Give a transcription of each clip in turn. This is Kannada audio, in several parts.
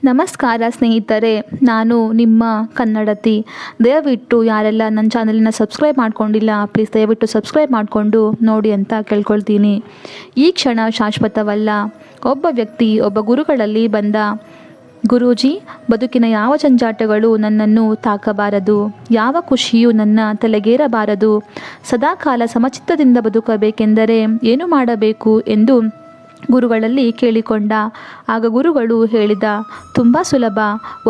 ನಮಸ್ಕಾರ ಸ್ನೇಹಿತರೆ, ನಾನು ನಿಮ್ಮ ಕನ್ನಡತಿ. ದಯವಿಟ್ಟು ಯಾರೆಲ್ಲ ನನ್ನ ಚಾನಲನ್ನು ಸಬ್ಸ್ಕ್ರೈಬ್ ಮಾಡ್ಕೊಂಡಿಲ್ಲ, ಪ್ಲೀಸ್ ದಯವಿಟ್ಟು ಸಬ್ಸ್ಕ್ರೈಬ್ ಮಾಡಿಕೊಂಡು ನೋಡಿ ಅಂತ ಕೇಳ್ಕೊಳ್ತೀನಿ. ಈ ಕ್ಷಣ ಶಾಶ್ವತವಲ್ಲ. ಒಬ್ಬ ವ್ಯಕ್ತಿ ಒಬ್ಬ ಗುರುಗಳಲ್ಲಿ ಬಂದ. ಗುರೂಜಿ, ಬದುಕಿನ ಯಾವ ಜಂಜಾಟಗಳು ನನ್ನನ್ನು ತಾಕಬಾರದು, ಯಾವ ಖುಷಿಯೂ ನನ್ನ ತಲೆಗೇರಬಾರದು. ಸದಾಕಾಲ ಸಮಚಿತ್ತದಿಂದ ಬದುಕಬೇಕೆಂದರೆ ಏನು ಮಾಡಬೇಕು ಎಂದು ಗುರುಗಳಲ್ಲಿ ಕೇಳಿಕೊಂಡ. ಆಗ ಗುರುಗಳು ಹೇಳಿದ, ತುಂಬ ಸುಲಭ.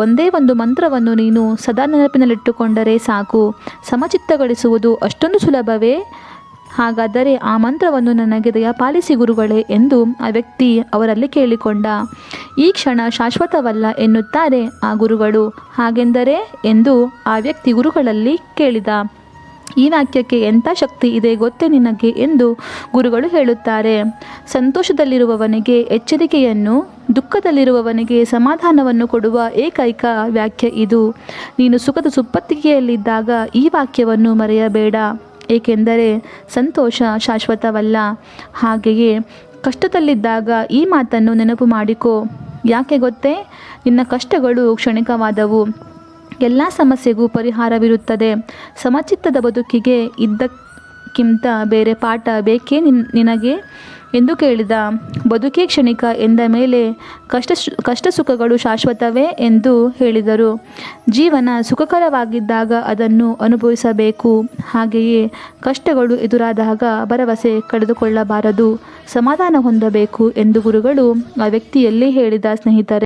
ಒಂದೇ ಒಂದು ಮಂತ್ರವನ್ನು ನೀನು ಸದಾ ನೆನಪಿನಲ್ಲಿಟ್ಟುಕೊಂಡರೆ ಸಾಕು. ಸಮಚಿತ್ತಗೊಳಿಸುವುದು ಅಷ್ಟೊಂದು ಸುಲಭವೇ? ಹಾಗಾದರೆ ಆ ಮಂತ್ರವನ್ನು ನನಗೆ ದಯಪಾಲಿಸಿ ಗುರುಗಳೇ ಎಂದು ಆ ವ್ಯಕ್ತಿ ಅವರಲ್ಲಿ ಕೇಳಿಕೊಂಡ. ಈ ಕ್ಷಣ ಶಾಶ್ವತವಲ್ಲ ಎನ್ನುತ್ತಾರೆ ಆ ಗುರುಗಳು. ಹಾಗೆಂದರೆ ಎಂದು ಆ ವ್ಯಕ್ತಿ ಗುರುಗಳಲ್ಲಿ ಕೇಳಿದ. ಈ ವಾಕ್ಯಕ್ಕೆ ಎಂಥ ಶಕ್ತಿ ಇದೆ ಗೊತ್ತೇ ನಿನಗೆ ಎಂದು ಗುರುಗಳು ಹೇಳುತ್ತಾರೆ. ಸಂತೋಷದಲ್ಲಿರುವವನಿಗೆ ಎಚ್ಚರಿಕೆಯನ್ನು, ದುಃಖದಲ್ಲಿರುವವನಿಗೆ ಸಮಾಧಾನವನ್ನು ಕೊಡುವ ಏಕೈಕ ವಾಕ್ಯ ಇದು. ನೀನು ಸುಖದ ಸುಪ್ಪತ್ತಿಗೆಯಲ್ಲಿದ್ದಾಗ ಈ ವಾಕ್ಯವನ್ನು ಮರೆಯಬೇಡ, ಏಕೆಂದರೆ ಸಂತೋಷ ಶಾಶ್ವತವಲ್ಲ. ಹಾಗೆಯೇ ಕಷ್ಟದಲ್ಲಿದ್ದಾಗ ಈ ಮಾತನ್ನು ನೆನಪು ಮಾಡಿಕೊ. ಯಾಕೆ ಗೊತ್ತೇ? ನಿನ್ನ ಕಷ್ಟಗಳು ಕ್ಷಣಿಕವಾದವು. ಎಲ್ಲ ಸಮಸ್ಯೆಗೂ ಪರಿಹಾರವಿರುತ್ತದೆ. ಸಮಚಿತ್ತದ ಬದುಕಿಗೆ ಇದಕ್ಕಿಂತ ಬೇರೆ ಪಾಠ ಬೇಕೇ ನಿನಗೆ ಎಂದು ಕೇಳಿದ. ಬದುಕೇ ಕ್ಷಣಿಕ ಎಂದ ಮೇಲೆ ಕಷ್ಟ ಸುಖಗಳು ಶಾಶ್ವತವೇ ಎಂದು ಹೇಳಿದರು. ಜೀವನ ಸುಖಕರವಾಗಿದ್ದಾಗ ಅದನ್ನು ಅನುಭವಿಸಬೇಕು. ಹಾಗೆಯೇ ಕಷ್ಟಗಳು ಎದುರಾದಾಗ ಭರವಸೆ ಕಳೆದುಕೊಳ್ಳಬಾರದು, ಸಮಾಧಾನ ಹೊಂದಬೇಕು ಎಂದು ಗುರುಗಳು ಆ ವ್ಯಕ್ತಿಯಲ್ಲಿ ಹೇಳಿದ. ಸ್ನೇಹಿತರೆ,